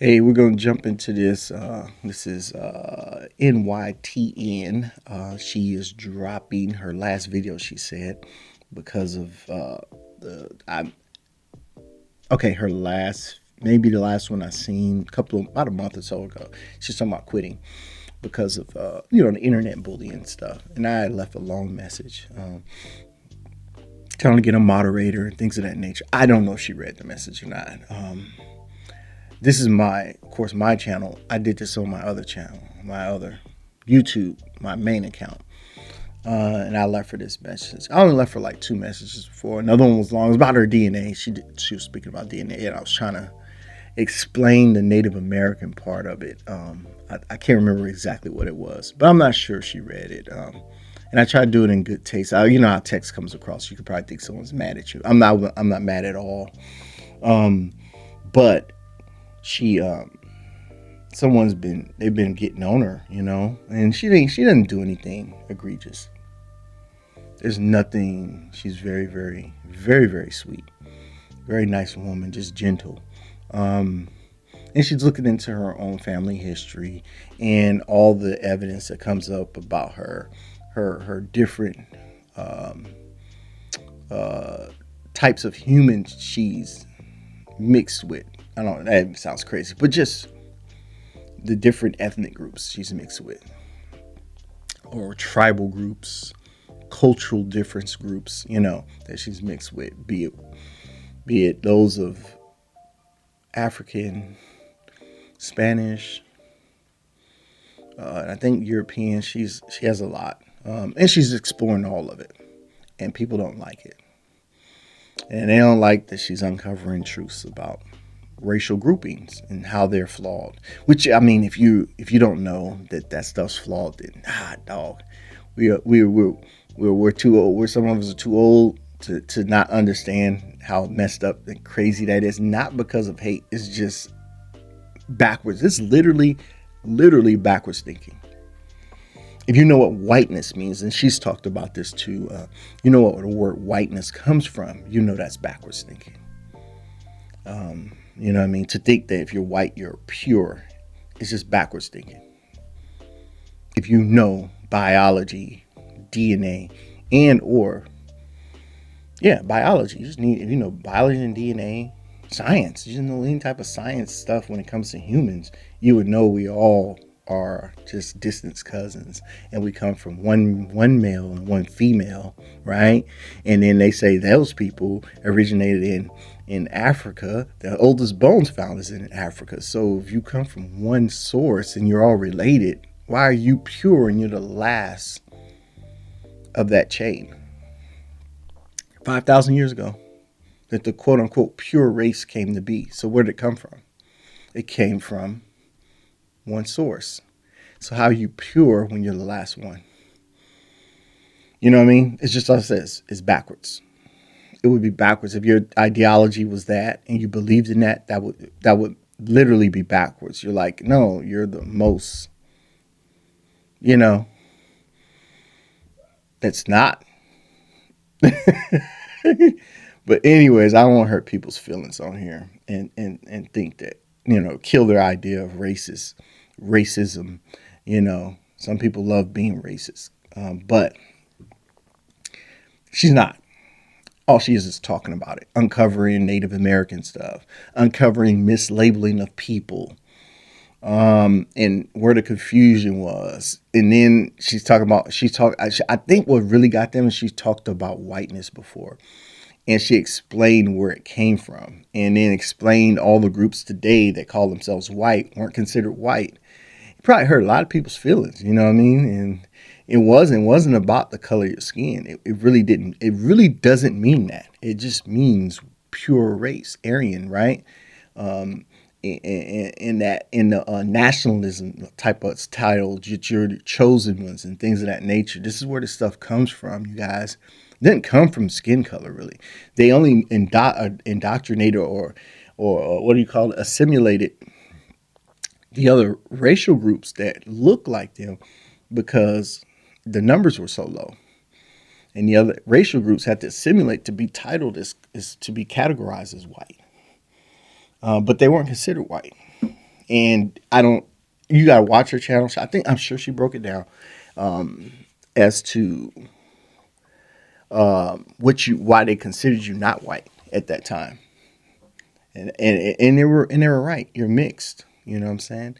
Hey, we're going to jump into this. This is NYTN. She is dropping her last video, she said, because of her last, maybe the last one I seen about a month or so ago. She's talking about quitting because of, the internet bullying stuff. And I left a long message telling her to get a moderator and things of that nature. I don't know if she read the message or not. This is of course, my channel. I did this on my other channel, my other YouTube, my main account. And I left her this message. I only left her like 2 messages before. Another one was long. It was about her DNA. She was speaking about DNA, and I was trying to explain the Native American part of it. I can't remember exactly what it was, but I'm not sure she read it. And I try to do it in good taste. You know how text comes across. You could probably think someone's mad at you. I'm not mad at all. But she they've been getting on her, and she doesn't do anything egregious. There's nothing. She's very, very, very, very sweet, very nice woman, just gentle. And she's looking into her own family history and all the evidence that comes up about her different types of humans she's mixed with. I don't know, that sounds crazy, but just the different ethnic groups she's mixed with, or tribal groups, cultural difference groups, that she's mixed with, be it those of African, Spanish, and I think European. She has a lot, and she's exploring all of it, and people don't like it, and they don't like that she's uncovering truths about racial groupings and how they're flawed. Which, I mean, if you don't know that stuff's flawed, then dog, we're too old. Some of us are too old to not understand how messed up and crazy that is. Not because of hate. It's just backwards. It's literally backwards thinking. If you know what whiteness means, and she's talked about this too, you know what the word whiteness comes from. That's backwards thinking. You know what I mean? To think that if you're white, you're pure, it's just backwards thinking. If you know biology, DNA, biology, you just need, if you know biology and DNA, science, you just know any type of science stuff when it comes to humans, you would know we all are just distant cousins, and we come from one male and one female, right? And then they say those people originated in Africa. The oldest bones found is in Africa. So if you come from one source and you're all related, why are you pure and you're the last of that chain? 5,000 years ago, that the quote unquote pure race came to be. So where did it come from? It came from one source. So how are you pure when you're the last one? You know what I mean? It's just like it says, it's backwards. It would be backwards if your ideology was that and you believed in that. That would literally be backwards. You're like, no, you're the most. That's not. But anyways, I don't want to hurt people's feelings on here and think that, kill their idea of racism. Some people love being racist, but she's not. All she is talking about it, uncovering Native American stuff, uncovering mislabeling of people, and where the confusion was. And then I think what really got them is she talked about whiteness before. And she explained where it came from, and then explained all the groups today that call themselves white weren't considered white. It probably hurt a lot of people's feelings, you know what I mean? And it wasn't about the color of your skin. It really didn't. It really doesn't mean that. It just means pure race, Aryan, right? In the nationalism type of title, you're the chosen ones and things of that nature. This is where this stuff comes from, you guys. It didn't come from skin color, really. They only indoctrinated or what do you call it, assimilated the other racial groups that look like them because the numbers were so low. And the other racial groups had to assimilate to be titled as to be categorized as white. But they weren't considered white. And you got to watch her channel. I'm sure she broke it down as to why they considered you not white at that time. And they were right. You're mixed. You know what I'm saying?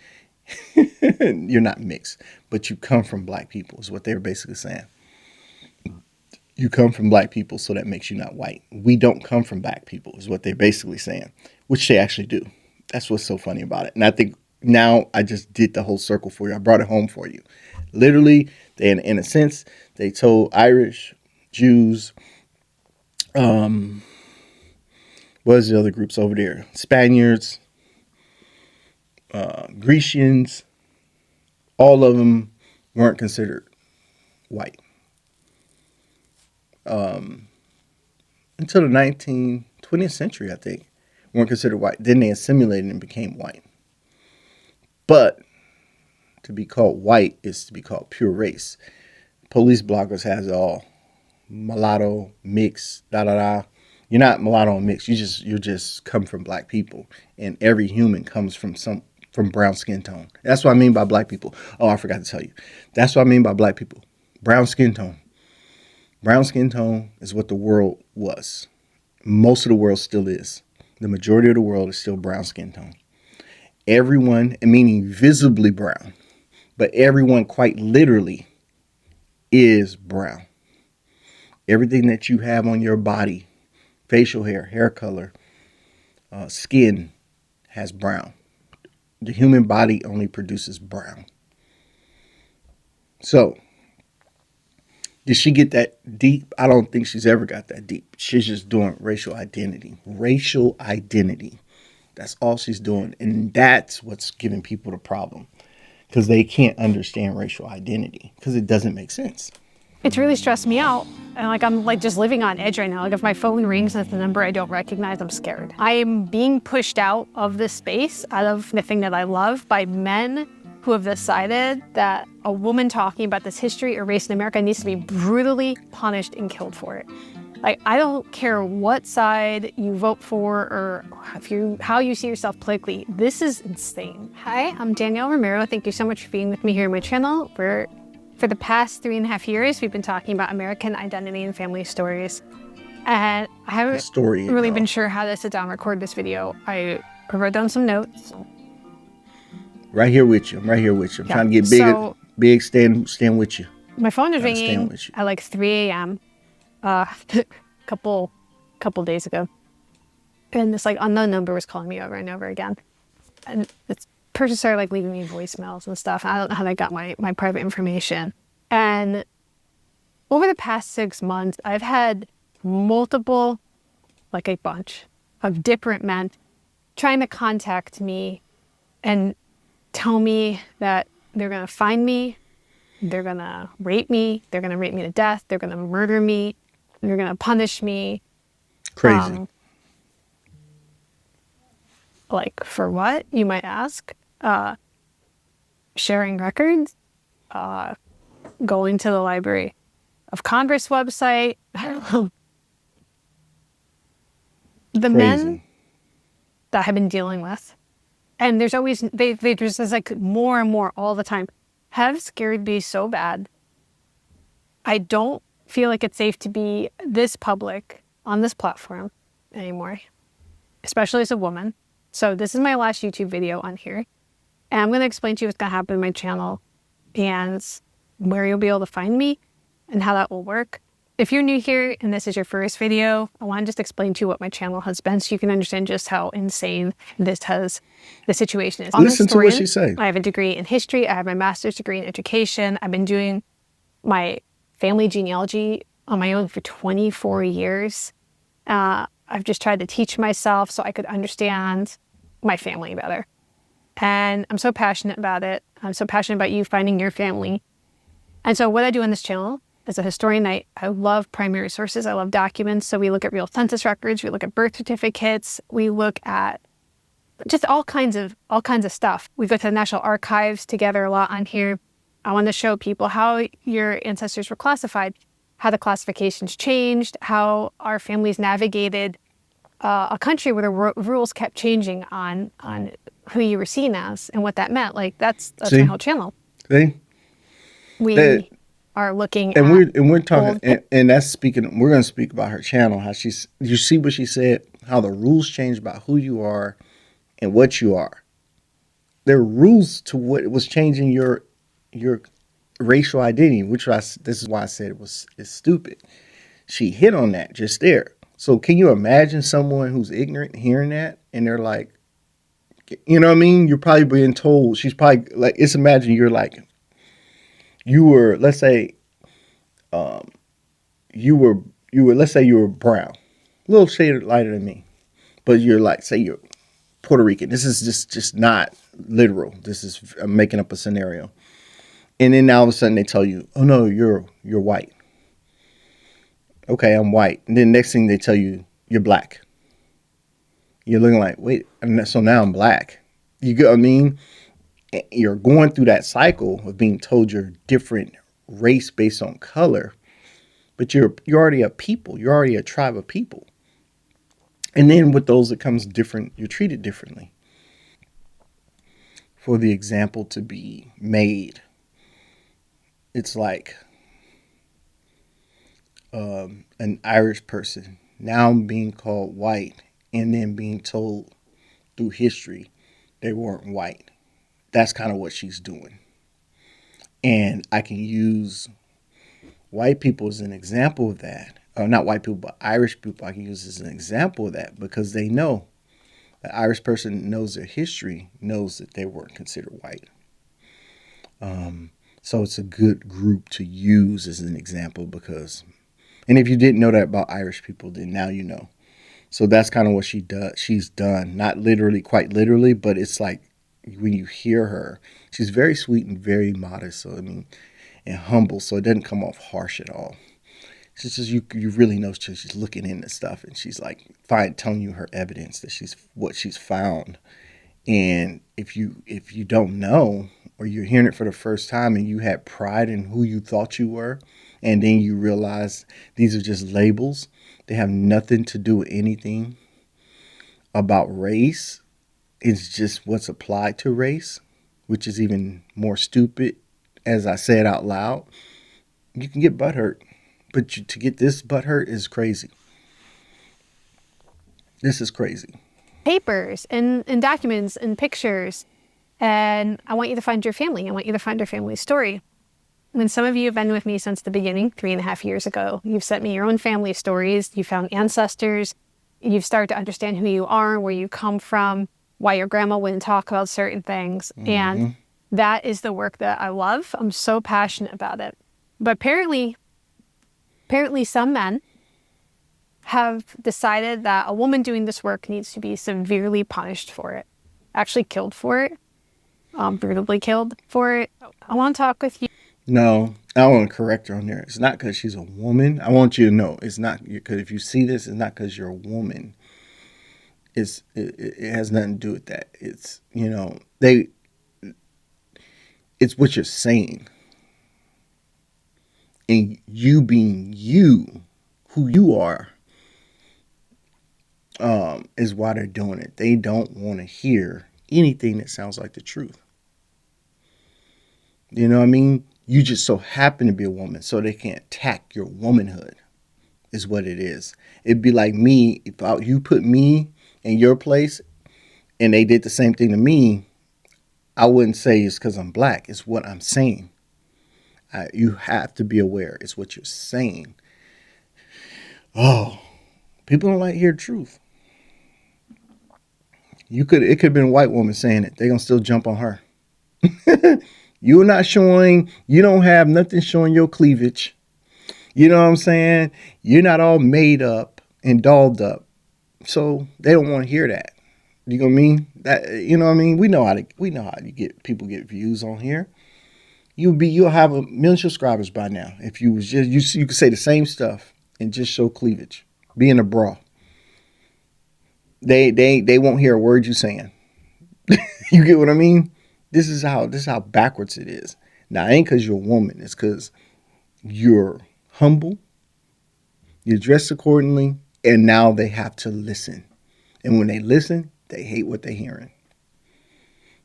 You're not mixed, but you come from black people is what they were basically saying. You come from black people, so that makes you not white. We don't come from black people is what they're basically saying, which they actually do. That's what's so funny about it. And I think now I just did the whole circle for you. I brought it home for you. Literally, in a sense, they told Irish, Jews, what is the other groups over there? Spaniards, Grecians, all of them weren't considered white. Until the 20th century, I think, weren't considered white. Then they assimilated and became white. But to be called white is to be called pure race. Police bloggers has it all. Mulatto, mix, da-da-da. You're not mulatto and mixed. You just come from black people. And every human comes from brown skin tone. That's what I mean by black people. Oh, I forgot to tell you. That's what I mean by black people. Brown skin tone. Brown skin tone is what the world was. Most of the world still is. The majority of the world is still brown skin tone. Everyone, meaning visibly brown, but everyone quite literally is brown. Everything that you have on your body, facial hair, hair color, skin, has brown. The human body only produces brown. So, did she get that deep? I don't think she's ever got that deep. She's just doing racial identity. Racial identity. That's all she's doing. And that's what's giving people the problem. Because they can't understand racial identity. Because it doesn't make sense. It's really stressed me out. And I'm just living on edge right now. Like if my phone rings and it's a number I don't recognize, I'm scared. I am being pushed out of this space, out of the thing that I love, by men who have decided that a woman talking about this history or race in America needs to be brutally punished and killed for it. Like, I don't care what side you vote for or how you see yourself politically. This is insane. Hi, I'm Danielle Romero. Thank you so much for being with me here on my channel. For the past 3.5 years, we've been talking about American identity and family stories. And I haven't really been sure how to sit down and record this video. I wrote down some notes. Right here with you. I'm right here with you. I'm trying to get big, stand with you. My phone is ringing at like 3 a.m. A couple days ago. And this like unknown number was calling me over and over again. And this person started like leaving me voicemails and stuff. I don't know how they got my private information. And over the past 6 months, I've had multiple, like a bunch of different men trying to contact me and tell me that they're going to find me, they're going to rape me, they're going to rape me to death, they're going to murder me, they're going to punish me. Crazy. Like, for what, you might ask? Sharing records, going to the Library of Congress website. The men that I've been dealing with, and there's always, they just like more and more all the time, have scared me so bad. I don't feel like it's safe to be this public on this platform anymore, especially as a woman. So this is my last YouTube video on here. And I'm going to explain to you what's going to happen in my channel and where you'll be able to find me and how that will work. If you're new here and this is your first video, I want to just explain to you what my channel has been so you can understand just how insane the situation is. Listen to what she say. I have a degree in history. I have my master's degree in education. I've been doing my family genealogy on my own for 24 years. I've just tried to teach myself so I could understand my family better. And I'm so passionate about it. I'm so passionate about you finding your family. And so what I do on this channel, as a historian, I love primary sources. I love documents. So we look at real census records. We look at birth certificates. We look at just all kinds of stuff. We go to the National Archives together a lot on here. I want to show people how your ancestors were classified, how the classifications changed, how our families navigated a country where the rules kept changing on who you were seen as and what that meant. Like that's my See, whole channel. see that, We are looking and at we're talking, old and that's speaking. We're going to speak about her channel. How she's, you see what she said. How the rules change about who you are and what you are. There are rules to what was changing your racial identity, which this is why I said it's stupid. She hit on that just there. So can you imagine someone who's ignorant hearing that and they're like, you know what I mean? You're probably being told, she's probably like, it's imagine you're like, you were, let's say, um, let's say you were brown, a little shade lighter than me, but you're like, say you're Puerto Rican. This is just not literal. This is, I'm making up a scenario. And then all of a sudden they tell you, oh no, you're white. Okay, I'm white. And then next thing they tell you, you're black. You're looking like, wait, so now I'm black. You get what I mean? You're going through that cycle of being told you're different race based on color, but you're already a people. You're already a tribe of people. And then with those it comes different, you're treated differently. For the example to be made, it's like an Irish person now being called white and then being told through history they weren't white. That's kind of what she's doing. And I can use white people as an example of that. Or not white people, but Irish people I can use as an example of that because they know the Irish person knows their history, knows that they weren't considered white. So it's a good group to use as an example because, and if you didn't know that about Irish people, then now you know. So that's kind of what she does. She's done, not literally, quite literally, but it's like when you hear her, she's very sweet and very modest. So I mean, and humble. So it doesn't come off harsh at all. It's just you really know she's looking into stuff and she's like telling you her evidence that she's what she's found. And if you don't know or you're hearing it for the first time and you had pride in who you thought you were, and then you realize these are just labels, they have nothing to do with anything about race. It's just what's applied to race, which is even more stupid. As I said out loud, you can get butthurt, but to get this butthurt is crazy. This is crazy. papers and documents and pictures. And I want you to find your family. I want you to find your family's story. When some of you have been with me since the beginning, 3.5 years ago, you've sent me your own family stories. You found ancestors. You've started to understand who you are, where you come from, why your grandma wouldn't talk about certain things. Mm-hmm. And that is the work that I love. I'm so passionate about it. But apparently some men have decided that a woman doing this work needs to be severely punished for it, actually killed for it, brutally killed for it. I want to talk with you. No, I want to correct her on there. It's not because she's a woman. I want you to know it's not because if you see this, it's not because you're a woman. It has nothing to do with that. It's it's what you're saying, and you being you, who you are, is why they're doing it. They don't want to hear anything that sounds like the truth. You know what I mean? You just so happen to be a woman, so they can attack your womanhood. Is what it is. It'd be like me if you put me in your place and they did the same thing to me. I wouldn't say it's because I'm black. It's what I'm saying. You have to be aware. It's what you're saying. Oh, people don't like to hear the truth. It could have been a white woman saying it. They're gonna still jump on her. You're not showing. You don't have nothing showing your cleavage. You know what I'm saying? You're not all made up and dolled up. So they don't want to hear that. You know what I mean? You know what I mean? We know how you get people get views on here. You'll have 1 million subscribers by now if you was just you could say the same stuff and just show cleavage. Be in a bra. They won't hear a word you saying. You get what I mean? This is how backwards it is. Now it ain't because you're a woman. It's because you're humble. You dress accordingly, and now they have to listen. And when they listen, they hate what they're hearing.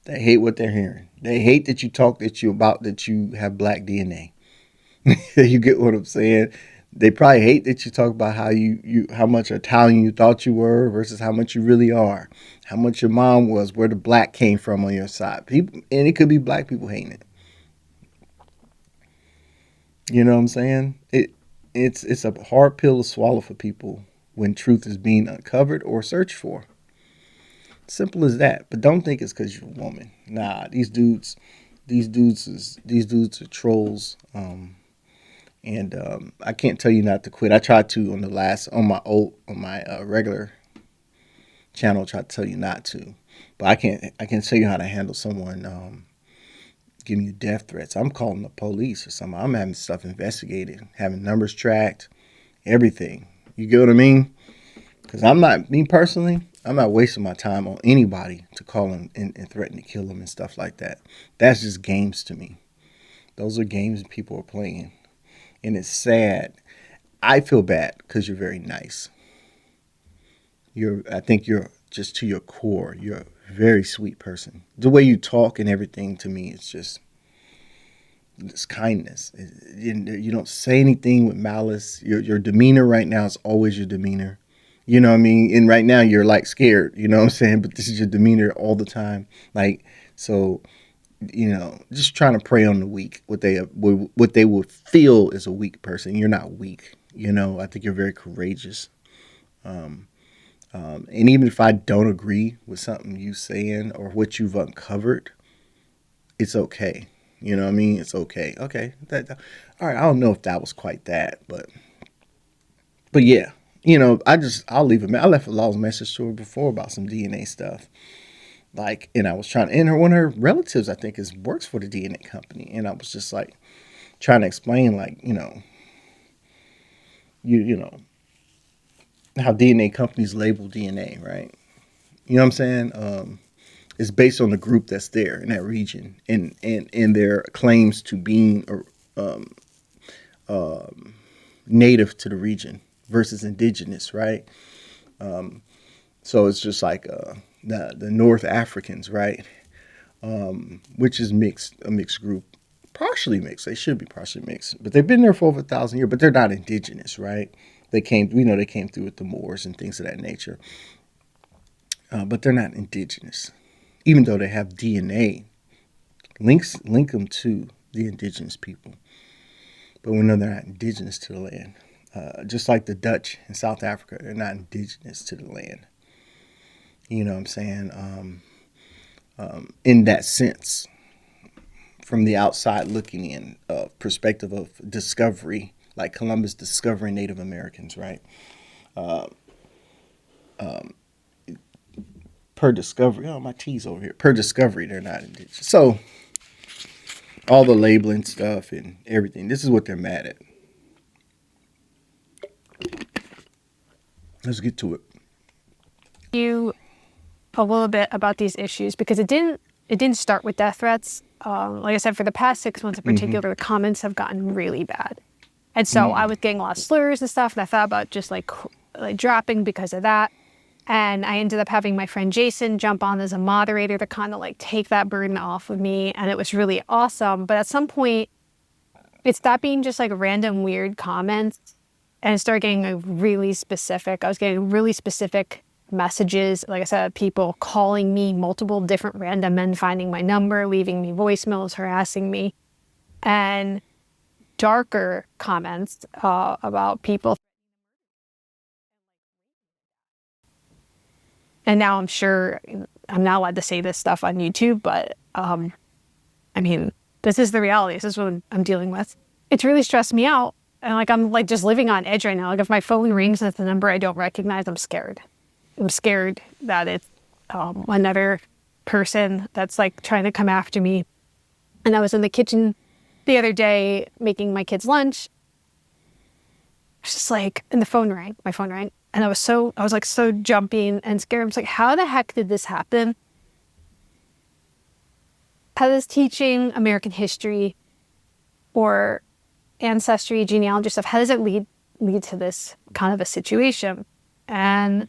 They hate what they're hearing. They hate that you talk that you have black DNA. You get what I'm saying? They probably hate that you talk about how much Italian you thought you were versus how much you really are, how much your mom was, where the black came from on your side. People, and it could be black people hating it. You know what I'm saying? It's a hard pill to swallow for people when truth is being uncovered or searched for. Simple as that. But don't think it's because you're a woman. Nah, these dudes are trolls. And I can't tell you not to quit. I tried to on the last on my regular channel. Try to tell you not to, but I can tell you how to handle someone giving you death threats. I'm calling the police or something. I'm having stuff investigated, having numbers tracked, everything. You get what I mean? Because I'm not, me personally, I'm not wasting my time on anybody to call them and threaten to kill them and stuff like that. That's just games to me. Those are games people are playing. And it's sad. I feel bad because you're very nice. I think you're just to your core. You're a very sweet person. The way you talk and everything to me is just it's kindness. You don't say anything with malice. Your demeanor right now is always your demeanor. You know what I mean? And right now you're like scared. You know what I'm saying? But this is your demeanor all the time. Like so. Just trying to prey on the weak, what they would feel is a weak person. You're not weak. I think you're very courageous. And even if I don't agree with something you saying or what you've uncovered, it's okay. You know what I mean? It's okay. Okay. All right. I don't know if that was quite that, but yeah. I'll leave it. I left a long message to her before about some DNA stuff. Like, and I was trying, and one of her relatives, I think, works for the DNA company, and I was just like trying to explain, like, you know how DNA companies label DNA, right? You know what I'm saying? It's based on the group that's there in that region, and their claims to being native to the region versus indigenous, right? So it's just like the North Africans, right? Which is a mixed group, partially mixed. They should be partially mixed, but they've been there for over 1,000 years. But they're not indigenous, right? They came through with the Moors and things of that nature, but they're not indigenous, even though they have DNA link them to the indigenous people. But we know they're not indigenous to the land. Just like the Dutch in South Africa, they're not indigenous to the land. You know what I'm saying? In that sense, from the outside looking in, perspective of discovery, like Columbus discovering Native Americans, right? Per discovery, oh, my tea's over here. Per discovery, they're not indigenous. So all the labeling stuff and everything, this is what they're mad at. Let's get to it. You a little bit about these issues because it didn't start with death threats. Like I said, for the past 6 months in particular, the comments have gotten really bad. And so I was getting a lot of slurs and stuff, and I thought about just like dropping because of that. And I ended up having my friend Jason jump on as a moderator to kind of like take that burden off of me. And it was really awesome. But at some point, it stopped being just like random weird comments and it started getting really specific. I was getting really specific messages. Like I said, people calling me, multiple different random men finding my number, leaving me voicemails, harassing me. And darker comments about people. And now I'm sure I'm not allowed to say this stuff on YouTube, but I mean, this is the reality. This is what I'm dealing with. It's really stressed me out. And like, I'm like just living on edge right now. Like if my phone rings and it's a number I don't recognize, I'm scared. I'm scared that it's another person that's like trying to come after me. And I was in the kitchen the other day making my kids lunch. It's just like, and my phone rang. And I was like so jumping and scared. I was like, how the heck did this happen? How does teaching American history or ancestry, genealogy stuff, how does it lead to this kind of a situation? And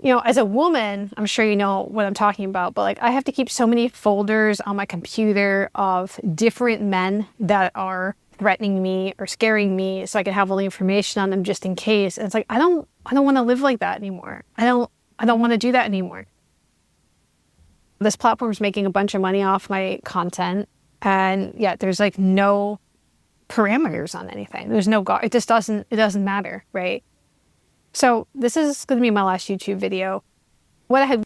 you know, as a woman, I'm sure you know what I'm talking about, but like I have to keep so many folders on my computer of different men that are threatening me or scaring me so I can have all the information on them just in case. And it's like I don't want to live like that anymore. I don't want to do that anymore. This platform's making a bunch of money off my content, and yet there's like no parameters on anything. There's no guard. It doesn't matter, right? So this is going to be my last YouTube video. What I had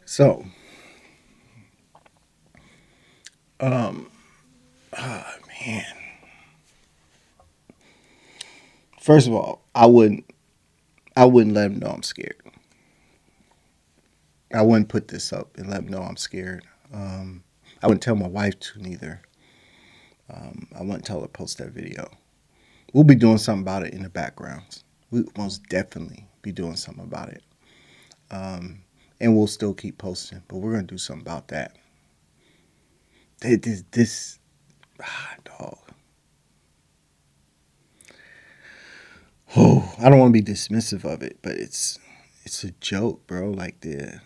So, man, first of all, I wouldn't let him know I'm scared. I wouldn't put this up and let him know I'm scared. I wouldn't tell my wife to neither. I wouldn't tell her to post that video. We'll be doing something about it in the background. We most definitely be doing something about it. And we'll still keep posting, but we're gonna do something about that. Dog. Oh, I don't want to be dismissive of it, but it's a joke, bro. Like the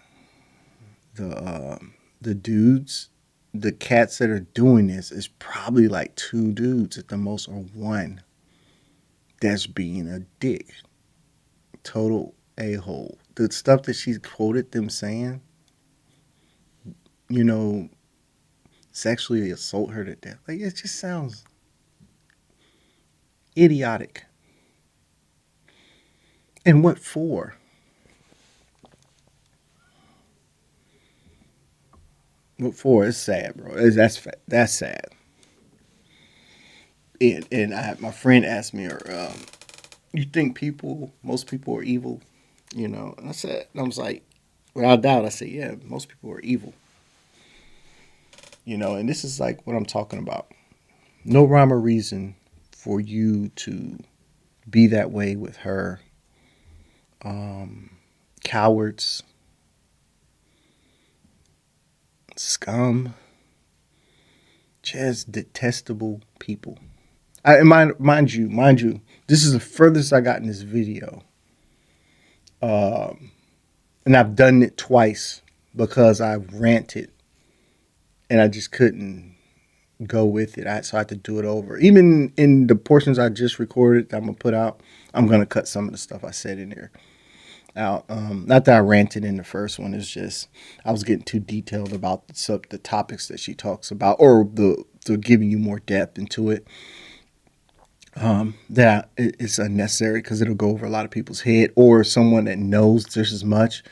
dudes, the cats that are doing this is probably like two dudes at the most, or one that's being a dick, total a hole. The stuff that she's quoted them saying, you know, sexually assault her to death. Like it just sounds idiotic. And what for? What for? It's sad, bro. That's sad. My friend asked me, "You think most people are evil?" You know, and I was like, without doubt, I said, yeah, most people are evil. You know, and this is like what I'm talking about. No rhyme or reason for you to be that way with her. Cowards, scum, just detestable people. Mind you, this is the furthest I got in this video, and I've done it twice because I ranted and I just couldn't go with it. So I had to do it over. Even in the portions I just recorded that I'm gonna put out, I'm gonna cut some of the stuff I said in there out. Not that I ranted in the first one. It's just I was getting too detailed about the topics that she talks about, or the giving you more depth into it. That it's unnecessary because it'll go over a lot of people's head, or someone that knows just as much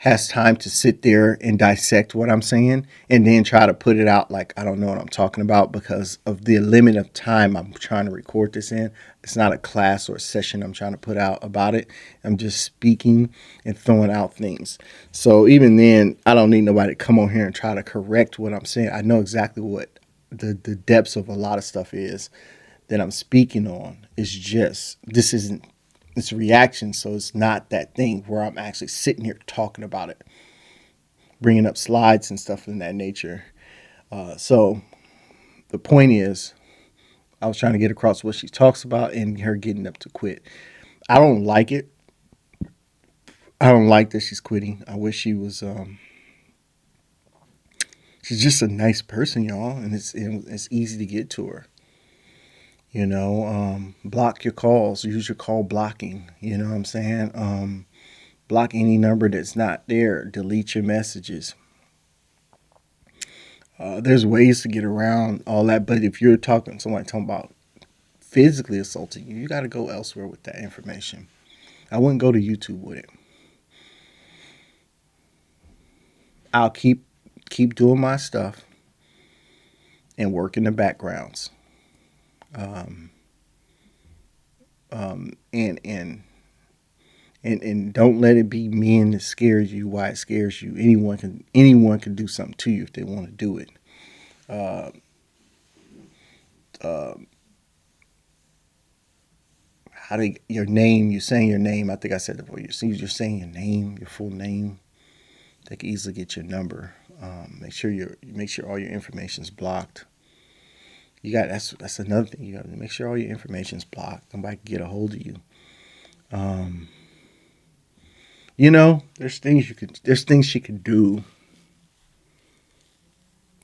has time to sit there and dissect what I'm saying and then try to put it out like I don't know what I'm talking about because of the limit of time I'm trying to record this in. It's not a class or a session I'm trying to put out about it. I'm just speaking and throwing out things. So even then, I don't need nobody to come on here and try to correct what I'm saying. I know exactly what the depths of a lot of stuff is that I'm speaking on. It's just, this isn't, it's a reaction, so it's not that thing where I'm actually sitting here talking about it, bringing up slides and stuff in that nature. So the point is, I was trying to get across what she talks about and her getting up to quit. I don't like it. I don't like that she's quitting. I wish she was. She's just a nice person, y'all, and it's easy to get to her. You know, block your calls. Use your call blocking. You know what I'm saying? Block any number that's not there. Delete your messages. There's ways to get around all that, but if you're somebody talking about physically assaulting you, you got to go elsewhere with that information. I wouldn't go to YouTube with it. I'll keep doing my stuff and work in the backgrounds. And don't let it be men that scares you. Why it scares you? Anyone can do something to you if they want to do it. Your name? You're saying your name. I think I said that before. You're saying your name, your full name. They can easily get your number. Make sure all your information's blocked. That's another thing. You got to make sure all your information's blocked. Nobody can get a hold of you. You know, there's things she could do.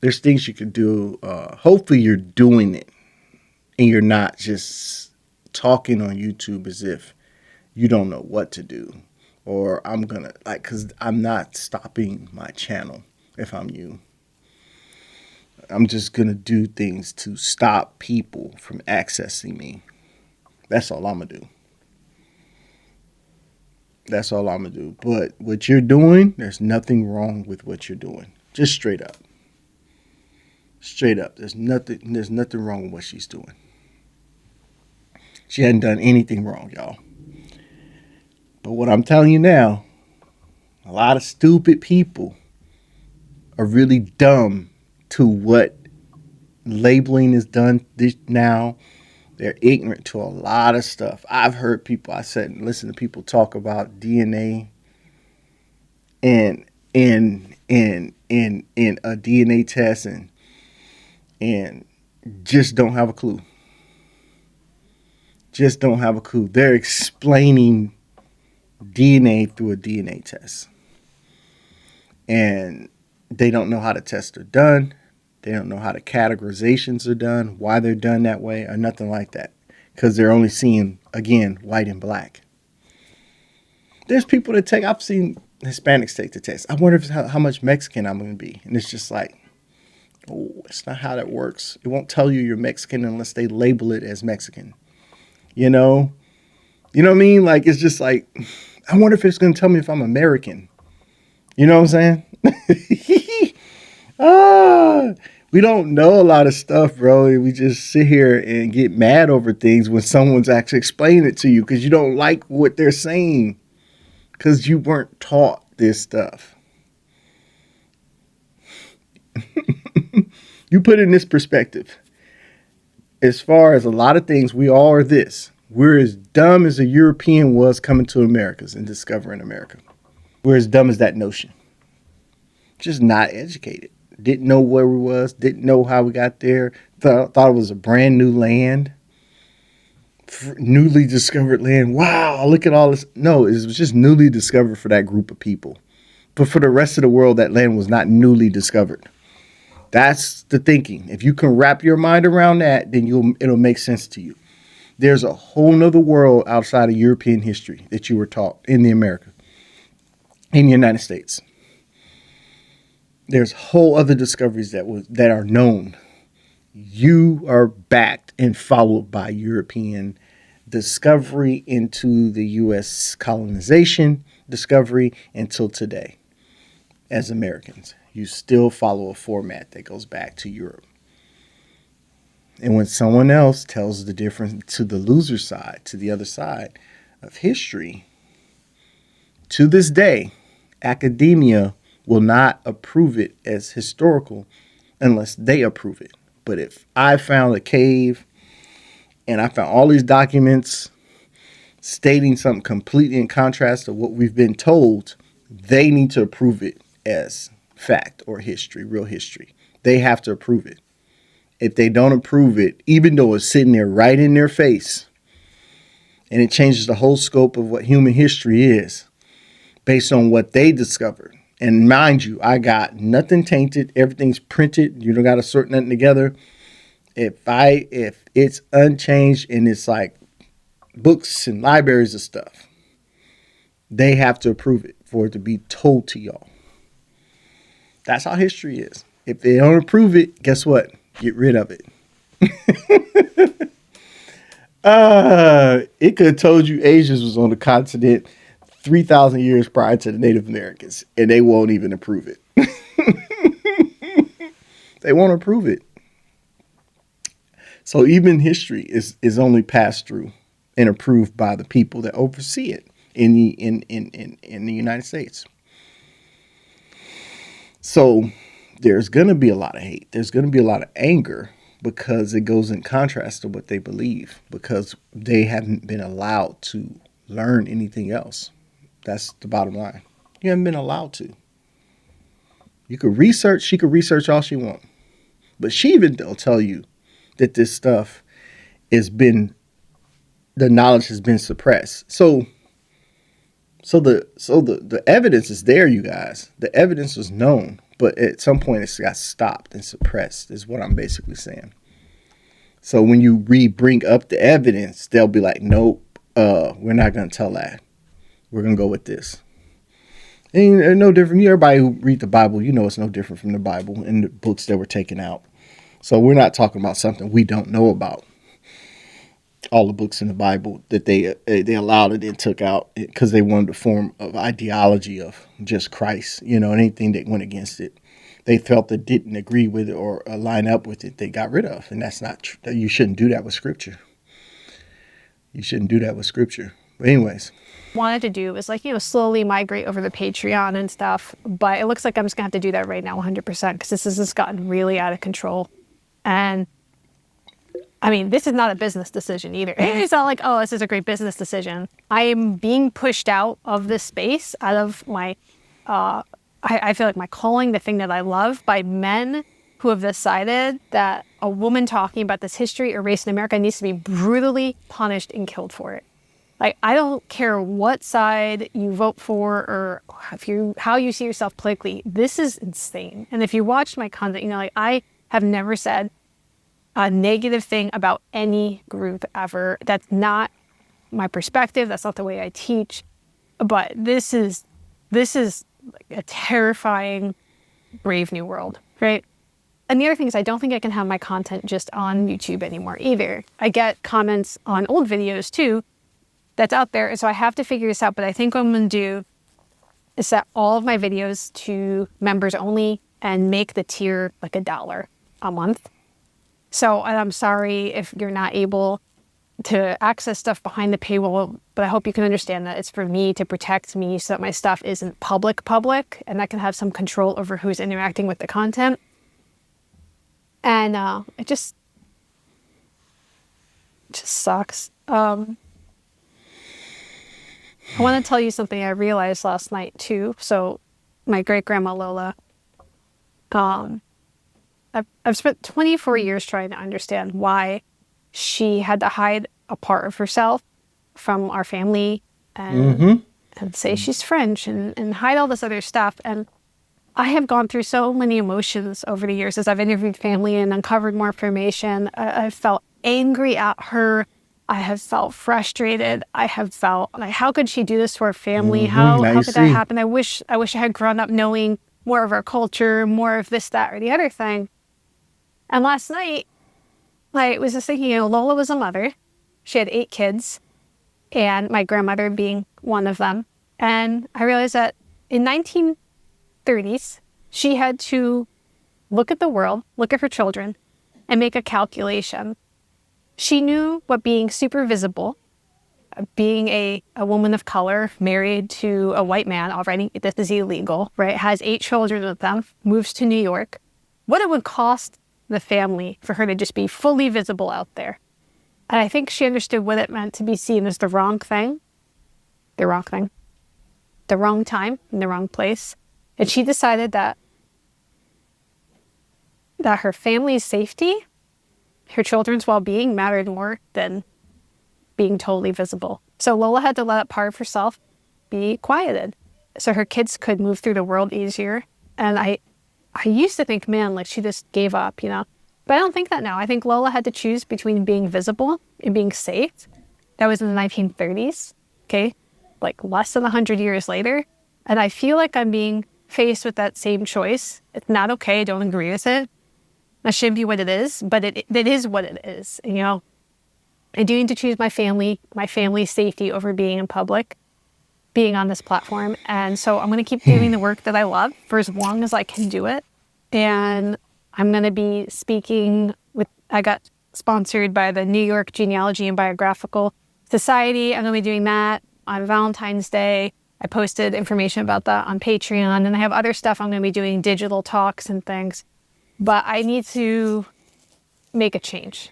There's things you could do. Hopefully you're doing it and you're not just talking on YouTube as if you don't know what to do. Or I'm gonna cause I'm not stopping my channel if I'm you. I'm just gonna do things to stop people from accessing me. That's all I'm gonna do. That's all I'm gonna do. But what you're doing, there's nothing wrong with what you're doing. Just straight up. Straight up. There's nothing wrong with what she's doing. She hadn't done anything wrong, y'all. But what I'm telling you now, a lot of stupid people are really dumb to what labeling is done now. They're ignorant to a lot of stuff. I've heard people, I said and listen to people talk about DNA and a DNA test and just don't have a clue. Just don't have a clue. They're explaining DNA through a DNA test. And they don't know how the tests are done. They don't know how the categorizations are done, why they're done that way, or nothing like that. Because they're only seeing, again, white and black. There's people that take, I've seen Hispanics take the test. I wonder if how much Mexican I'm going to be. And it's just like, oh, it's not how that works. It won't tell you you're Mexican unless they label it as Mexican. You know? You know what I mean? Like, it's just like, I wonder if it's going to tell me if I'm American. You know what I'm saying? We don't know a lot of stuff, bro. We just sit here and get mad over things when someone's actually explaining it to you because you don't like what they're saying because you weren't taught this stuff. You put it in this perspective. As far as a lot of things, we all are this. We're as dumb as a European was coming to Americas and discovering America. We're as dumb as that notion. Just not educated. Didn't know where we was. Didn't know how we got there. Thought it was a brand new land. Newly discovered land. Wow, look at all this. No, it was just newly discovered for that group of people. But for the rest of the world, that land was not newly discovered. That's the thinking. If you can wrap your mind around that, then it'll make sense to you. There's a whole nother world outside of European history that you were taught in the United States. There's whole other discoveries that are known. You are backed and followed by European discovery into the U.S. colonization discovery until today. As Americans, you still follow a format that goes back to Europe. And when someone else tells the difference to the loser side, to the other side of history, to this day, academia will not approve it as historical unless they approve it. But if I found a cave and I found all these documents stating something completely in contrast to what we've been told, they need to approve it as fact or history, real history. They have to approve it. If they don't approve it, even though it's sitting there right in their face, and it changes the whole scope of what human history is based on what they discovered. And mind you, I got nothing tainted. Everything's printed. You don't got to sort nothing together. If it's unchanged and it's like books and libraries of stuff, they have to approve it for it to be told to y'all. That's how history is. If they don't approve it, guess what? Get rid of it. It could have told you Asians was on the continent 3,000 years prior to the Native Americans, and they won't even approve it. They won't approve it. So even history is only passed through and approved by the people that oversee it in the United States. So there's going to be a lot of hate. There's going to be a lot of anger because it goes in contrast to what they believe, because they haven't been allowed to learn anything else. That's the bottom line. You haven't been allowed to. You could research. She could research all she wants. But she even will tell you that this stuff the knowledge has been suppressed. So So the evidence is there, you guys. The evidence was known, but at some point it's got stopped and suppressed. Is what I'm basically saying. So when you bring up the evidence, they'll be like, nope, we're not gonna tell that. We're gonna go with this. And no different. Everybody who read the Bible, you know, it's no different from the Bible and the books that were taken out. So we're not talking about something we don't know about. All the books in the Bible that they allowed it and took out because they wanted to form of ideology of just Christ, you know, and anything that went against it, they felt that didn't agree with it or line up with it, they got rid of, and that's not true. You shouldn't do that with Scripture. You shouldn't do that with Scripture. But anyways, wanted to do was like, slowly migrate over the Patreon and stuff. But it looks like I'm just gonna have to do that right now 100% because this has just gotten really out of control. And I mean, this is not a business decision either. It's not like, oh, this is a great business decision. I am being pushed out of this space, out of my, I feel like my calling, the thing that I love, by men who have decided that a woman talking about this history or race in America needs to be brutally punished and killed for it. Like, I don't care what side you vote for or how you see yourself politically. This is insane. And if you watched my content, like I have never said a negative thing about any group ever. That's not my perspective. That's not the way I teach. But this is like a terrifying, brave new world, right? And the other thing is I don't think I can have my content just on YouTube anymore either. I get comments on old videos too that's out there. And so I have to figure this out. But I think what I'm going to do is set all of my videos to members only and make the tier like $1 a month. So, and I'm sorry if you're not able to access stuff behind the paywall, but I hope you can understand that it's for me to protect me so that my stuff isn't public, and I can have some control over who's interacting with the content. And it just sucks. I want to tell you something I realized last night too. So my great grandma Lola, I've spent 24 years trying to understand why she had to hide a part of herself from our family and say she's French and hide all this other stuff. And I have gone through so many emotions over the years as I've interviewed family and uncovered more information. I've felt angry at her. I have felt frustrated. I have felt like, how could she do this to our family? How could that happen? I wish I had grown up knowing more of our culture, more of this, that, or the other thing. And last night, I was just thinking, Lola was a mother. She had 8 kids, and my grandmother being one of them. And I realized that in 1930s, she had to look at the world, look at her children, and make a calculation. She knew what being super visible, being a woman of color, married to a white man already, this is illegal, right? Has 8 children with them, moves to New York, what it would cost the family for her to just be fully visible out there. And I think she understood what it meant to be seen as the wrong thing, the wrong time, in the wrong place. And she decided that her family's safety, her children's well-being mattered more than being totally visible. So Lola had to let that part of herself be quieted so her kids could move through the world easier. And I used to think, man, like she just gave up, But I don't think that now. I think Lola had to choose between being visible and being safe. That was in the 1930s, okay? Like less than 100 years later. And I feel like I'm being faced with that same choice. It's not okay. I don't agree with it. That shouldn't be what it is, but it is what it is. I do need to choose my family's safety over being in public, being on this platform. And so I'm going to keep doing the work that I love for as long as I can do it. And I'm going to be speaking I got sponsored by the New York Genealogy and Biographical Society. I'm going to be doing that on Valentine's Day. I posted information about that on Patreon, and I have other stuff I'm going to be doing, digital talks and things. But I need to make a change.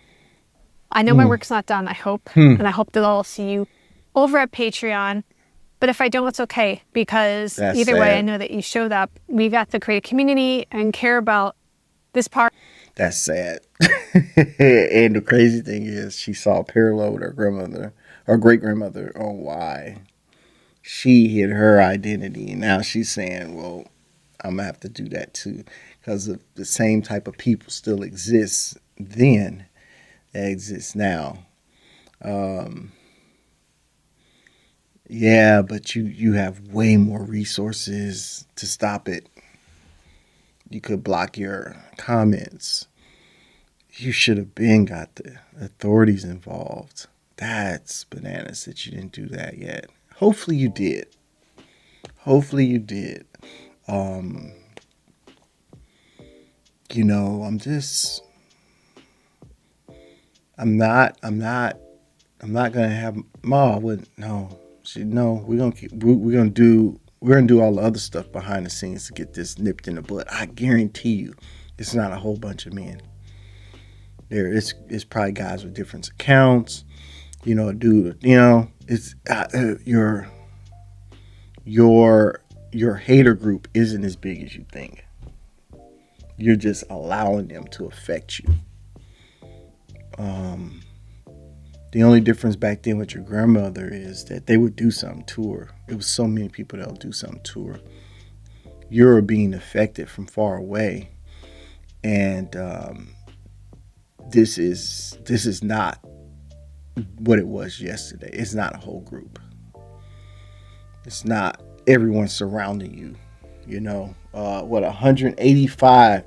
I know my work's not done, I hope. And I hope that I'll see you over at Patreon. But if I don't, it's okay, because either way, I know that you showed up. We got to create a community and care about this part. That's sad. And the crazy thing is she saw a parallel with her grandmother, her great-grandmother, on why she hid her identity, and now she's saying, well, I'm gonna have to do that too, because the same type of people still exists then that exists now. Um, yeah, but you have way more resources to stop it. You could block your comments. You should have been got the authorities involved. That's bananas that you didn't do that yet. Hopefully you did. Hopefully you did. Um, I'm just I'm not gonna have Ma would no. She no, we're gonna do all the other stuff behind the scenes to get this nipped in the bud. I guarantee you it's not a whole bunch of men. It's probably guys with different accounts, dude, it's your hater group isn't as big as you think. You're just allowing them to affect you. Um, the only difference back then with your grandmother is that they would do something to her. It was so many people that would do something to her. You're being affected from far away, and this is not what it was yesterday. It's not a whole group. It's not everyone surrounding you. 185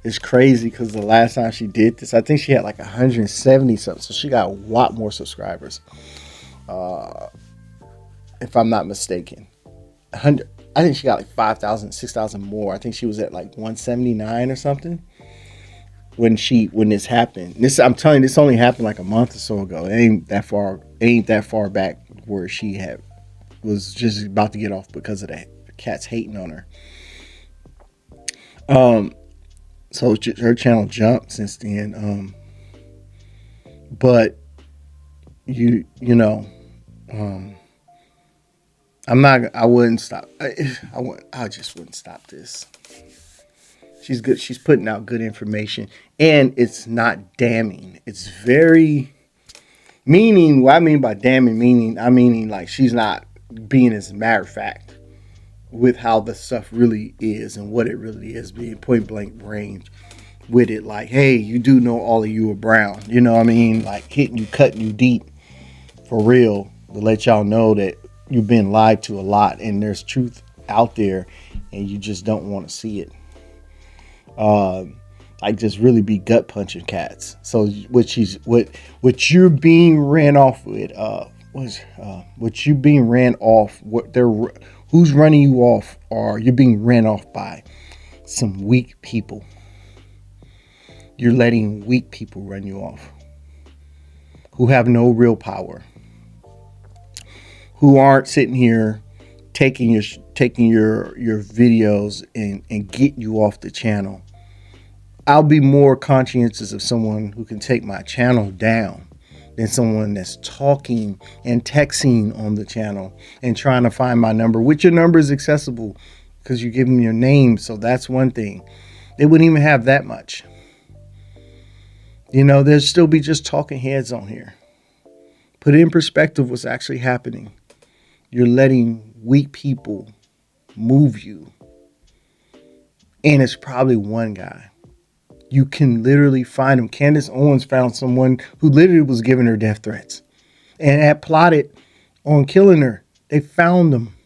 is crazy because the last time she did this, I think she had like 170 something. So she got a lot more subscribers, uh, if I'm not mistaken. 100. I think she got like 5,000, 6,000 more. I think she was at like 179 or something when this happened. I'm telling you, this only happened like a month or so ago. It ain't that far back where she was just about to get off because of the cats hating on her. So her channel jumped since then. But you know, I wouldn't stop. I just wouldn't stop this. She's good. She's putting out good information, and it's not damning. It's very meaning. What I mean by damning, meaning like she's not being as a matter of fact with how the stuff really is and what it really is, being point blank range with it. Like, hey, you do know all of you are brown. You know what I mean? Like hitting you, cutting you deep for real to let y'all know that you've been lied to a lot and there's truth out there and you just don't want to see it. Like just really be gut punching cats. So what you're being ran off with, what you being ran off, who's running you off, or you're being ran off by some weak people. You're letting weak people run you off who have no real power, who aren't sitting here taking your videos and getting you off the channel. I'll be more conscientious of someone who can take my channel down than someone that's talking and texting on the channel and trying to find my number, which your number is accessible because you give them your name. So that's one thing. They wouldn't even have that much. There'd still be just talking heads on here. Put it in perspective what's actually happening. You're letting weak people move you. And it's probably one guy. You can literally find him. Candace Owens found someone who literally was giving her death threats and had plotted on killing her. They found him.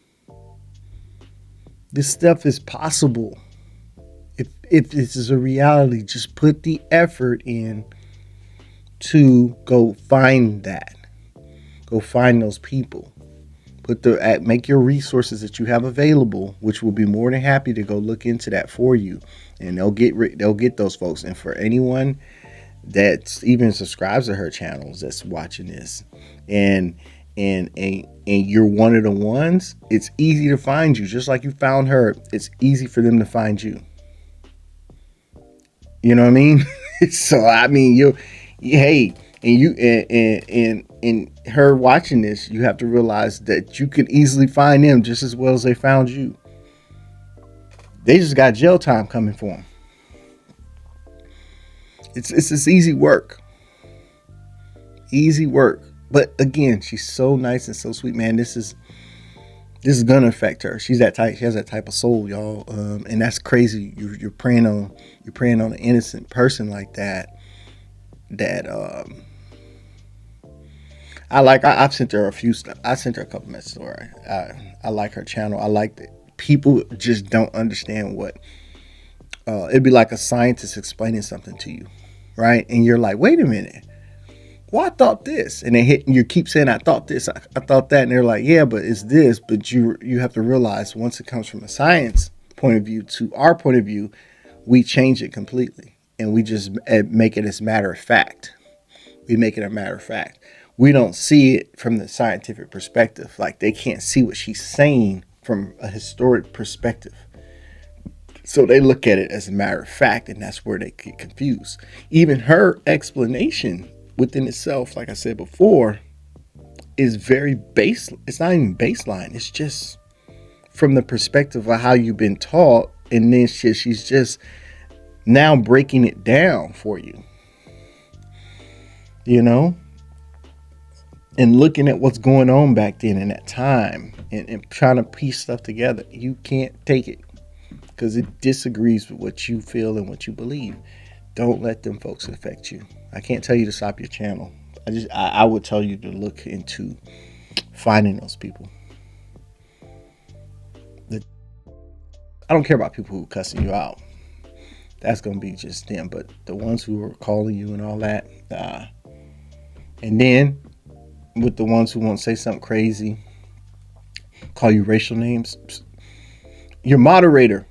This stuff is possible. If this is a reality, just put the effort in to go find that. Go find those people. Make your resources that you have available, which will be more than happy to go look into that for you, and they'll get those folks. And for anyone that even subscribes to her channels that's watching this, and you're one of the ones, it's easy to find you. Just like you found her, it's easy for them to find you. You know what I mean? So I mean, hey. And her watching this, you have to realize that you can easily find them just as well as they found you. They just got jail time coming for them. It's just easy work. Easy work. But again, she's so nice and so sweet, man. This is This is gonna affect her. She's that type. She has that type of soul, y'all. And that's crazy. You're preying on an innocent person like that. That I've sent her a few stuff. I sent her a couple messages. I like her channel. I like that people just don't understand what. It'd be like a scientist explaining something to you, right? And you're like, wait a minute. Well, I thought this, and you keep saying, I thought this, I thought that, and they're like, yeah, but it's this. But you have to realize once it comes from a science point of view to our point of view, we change it completely, and we just make it as matter of fact. We make it a matter of fact. We don't see it from the scientific perspective. Like they can't see what she's saying from a historic perspective. So they look at it as a matter of fact, and that's where they get confused. Even her explanation within itself, like I said before, is very base. It's not even baseline. It's just from the perspective of how you've been taught, and then she's just now breaking it down for you. You know? And looking at what's going on back then in that time and trying to piece stuff together. You can't take it because it disagrees with what you feel and what you believe. Don't let them folks affect you. I can't tell you to stop your channel. I would tell you to look into finding those people. I don't care about people who are cussing you out. That's going to be just them. But the ones who are calling you and all that. And then with the ones who won't say something crazy, call you racial names. Your moderator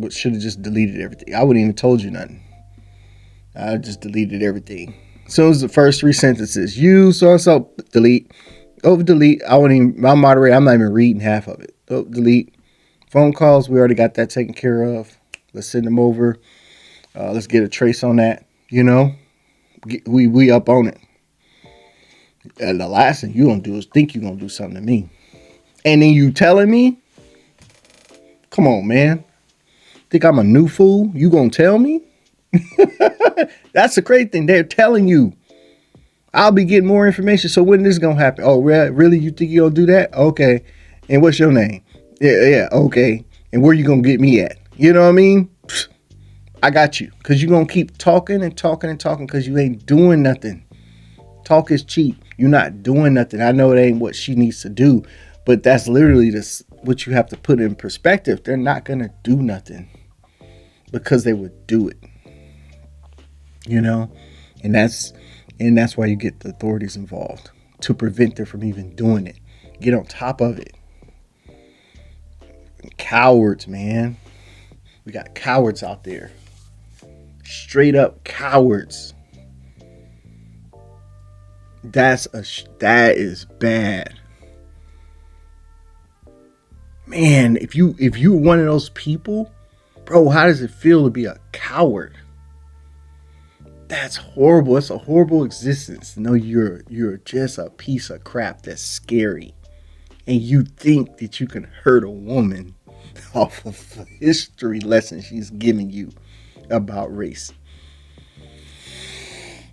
should have just deleted everything. I wouldn't even told you nothing. I just deleted everything. So as the first 3 sentences, you so delete. Oh, delete. I wouldn't even, my moderator, I'm not even reading half of it. Oh, delete. Phone calls, we already got that taken care of. Let's send them over. Let's get a trace on that. You know, we up on it. And the last thing you gonna do is think you're gonna do something to me. And then you telling me? Come on, man. Think I'm a new fool? You gonna tell me? That's the crazy thing. They're telling you. I'll be getting more information. So when this gonna happen? Oh, really? You think you're gonna do that? Okay. And what's your name? Yeah, okay. And where you gonna get me at? You know what I mean? I got you. Because you're gonna keep talking and talking and talking because you ain't doing nothing. Talk is cheap. You're not doing nothing. I know it ain't what she needs to do, but that's literally what you have to put in perspective. They're not going to do nothing because they would do it. You know? And that's why you get the authorities involved, to prevent them from even doing it. Get on top of it. Cowards, man. We got cowards out there. Straight up cowards. That is bad. Man, if you're one of those people, bro, how does it feel to be a coward? That's horrible. It's a horrible existence. No, you're just a piece of crap that's scary. And you think that you can hurt a woman off of a history lesson she's giving you about race.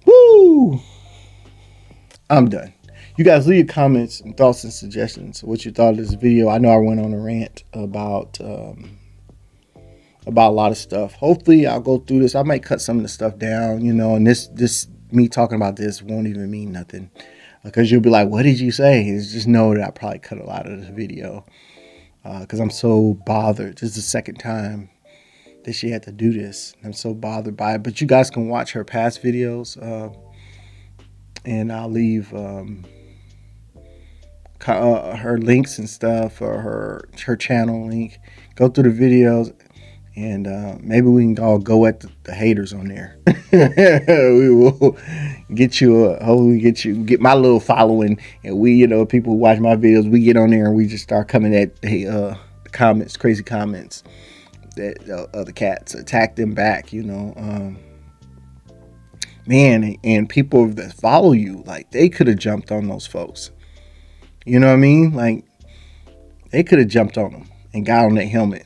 Woo! I'm done. You guys leave your comments and thoughts and suggestions. What you thought of this video. I know I went on a rant about a lot of stuff. Hopefully I'll go through this. I might cut some of the stuff down, you know, and this me talking about this won't even mean nothing. Because you'll be like, what did you say? It's just know that I probably cut a lot of this video. Because I'm so bothered. This is the second time that she had to do this. I'm so bothered by it. But you guys can watch her past videos. And I'll leave her links and stuff, or her channel link. Go through the videos, and maybe we can all go at the haters on there. We will hopefully get my little following, and we, you know, people who watch my videos, we get on there and we just start coming at the comments, crazy comments that other cats, attack them back, you know. Man, and people that follow you, like, they could have jumped on those folks. You know what I mean? Like, they could have jumped on them and got on their helmet.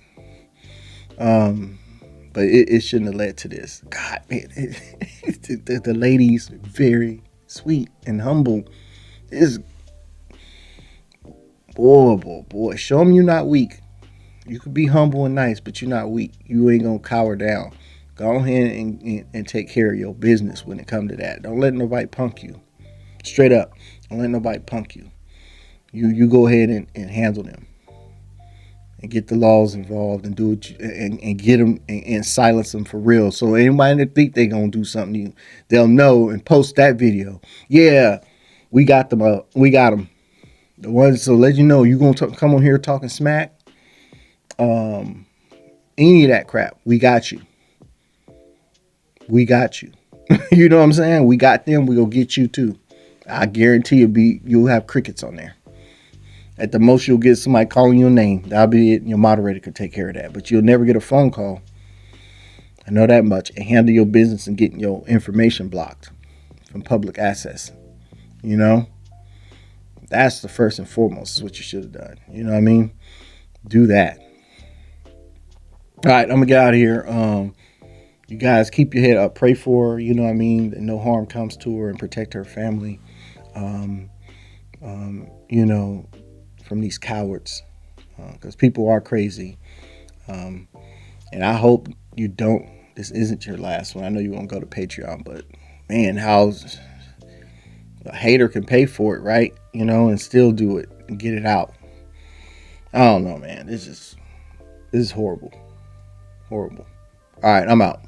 But it shouldn't have led to this. God, man, the lady's very sweet and humble. Boy. Show them you're not weak. You could be humble and nice, but you're not weak. You ain't gonna cower down. Go ahead and take care of your business when it comes to that. Don't let nobody punk you. Straight up. Don't let nobody punk you. You go ahead and handle them. And get the laws involved and do it and get them and silence them for real. So anybody that think they gonna do something to you, they'll know and post that video. Yeah, we got them up. We got them. The ones, so let you know you gonna come on here talking smack. Any of that crap, we got you. We got you. You know what I'm saying? We got them. We gonna get you too. I guarantee you'll have crickets on there. At the most, you'll get somebody calling your name. That'll be it. Your moderator could take care of that. But you'll never get a phone call. I know that much. And handle your business and getting your information blocked from public access. You know? That's the first and foremost is what you should have done. You know what I mean? Do that. All right, I'm going to get out of here. You guys keep your head up. Pray for her. You know what I mean? That no harm comes to her and protect her family. You know, from these cowards, because people are crazy, and I hope you don't. This isn't your last one. I know you won't go to Patreon, but man, how a hater can pay for it, right? You know, and still do it and get it out. I don't know, man. This is horrible, horrible. All right, I'm out.